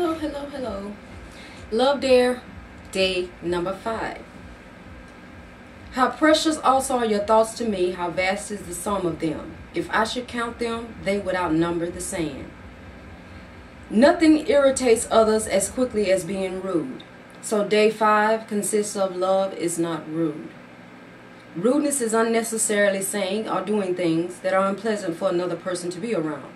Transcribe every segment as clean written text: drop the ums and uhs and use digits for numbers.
Hello, hello, hello. Love Dare, day number 5. How precious also are your thoughts to me, how vast is the sum of them. If I should count them, they would outnumber the sand. Nothing irritates others as quickly as being rude. So day 5 consists of love is not rude. Rudeness is unnecessarily saying or doing things that are unpleasant for another person to be around.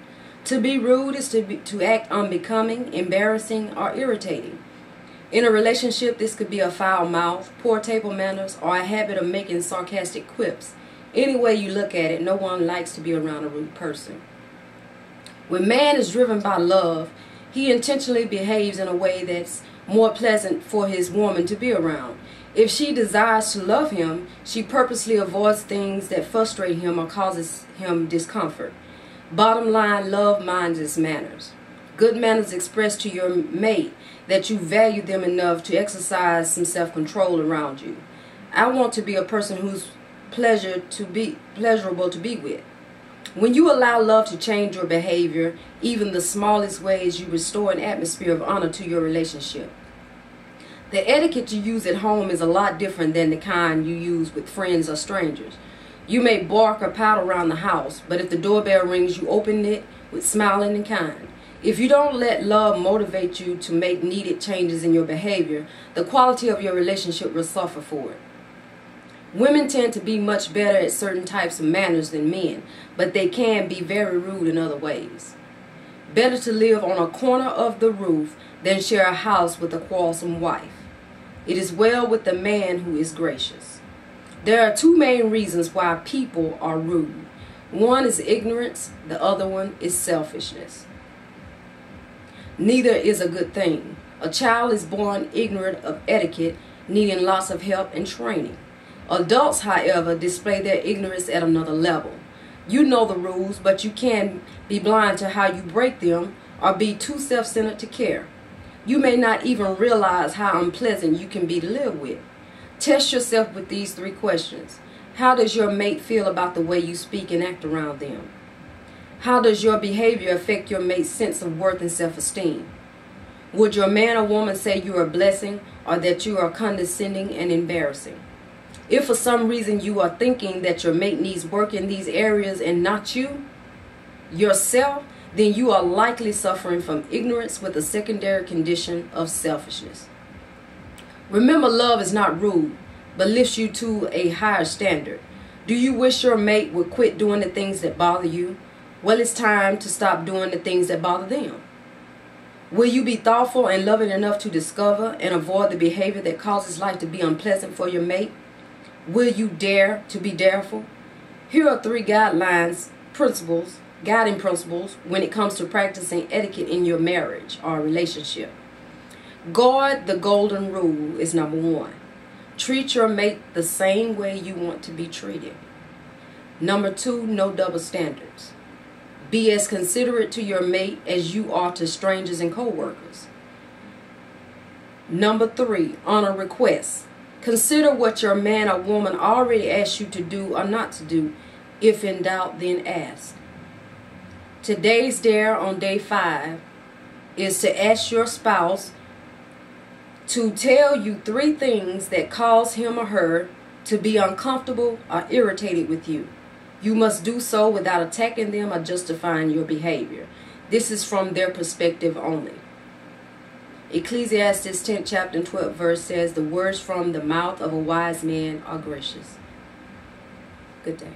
To be rude is to act unbecoming, embarrassing, or irritating. In a relationship, this could be a foul mouth, poor table manners, or a habit of making sarcastic quips. Any way you look at it, no one likes to be around a rude person. When man is driven by love, he intentionally behaves in a way that's more pleasant for his woman to be around. If she desires to love him, she purposely avoids things that frustrate him or causes him discomfort. Bottom line, love minds its manners. Good manners express to your mate that you value them enough to exercise some self-control around you. I want to be a person who's pleasurable to be with. When you allow love to change your behavior, even the smallest ways, you restore an atmosphere of honor to your relationship. The etiquette you use at home is a lot different than the kind you use with friends or strangers. You may bark or pout around the house, but if the doorbell rings, you open it with smiling and kind. If you don't let love motivate you to make needed changes in your behavior, the quality of your relationship will suffer for it. Women tend to be much better at certain types of manners than men, but they can be very rude in other ways. Better to live on a corner of the roof than share a house with a quarrelsome wife. It is well with the man who is gracious. There are 2 main reasons why people are rude. One is ignorance, the other one is selfishness. Neither is a good thing. A child is born ignorant of etiquette, needing lots of help and training. Adults, however, display their ignorance at another level. You know the rules, but you can be blind to how you break them or be too self-centered to care. You may not even realize how unpleasant you can be to live with. Test yourself with these 3 questions. How does your mate feel about the way you speak and act around them? How does your behavior affect your mate's sense of worth and self-esteem? Would your man or woman say you are a blessing or that you are condescending and embarrassing? If for some reason you are thinking that your mate needs work in these areas and not you, yourself, then you are likely suffering from ignorance with a secondary condition of selfishness. Remember, love is not rude, but lifts you to a higher standard. Do you wish your mate would quit doing the things that bother you? Well, it's time to stop doing the things that bother them. Will you be thoughtful and loving enough to discover and avoid the behavior that causes life to be unpleasant for your mate? Will you dare to be dareful? Here are 3 guiding principles when it comes to practicing etiquette in your marriage or relationship. Guard the golden rule is number 1. Treat your mate the same way you want to be treated. Number 2, no double standards. Be as considerate to your mate as you are to strangers and co-workers. Number 3, honor requests. Consider what your man or woman already asked you to do or not to do. If in doubt, then ask. Today's dare on day 5 is to ask your spouse to tell you 3 things that cause him or her to be uncomfortable or irritated with you. You must do so without attacking them or justifying your behavior. This is from their perspective only. Ecclesiastes 10th chapter and 12th verse says, "The words from the mouth of a wise man are gracious." Good day.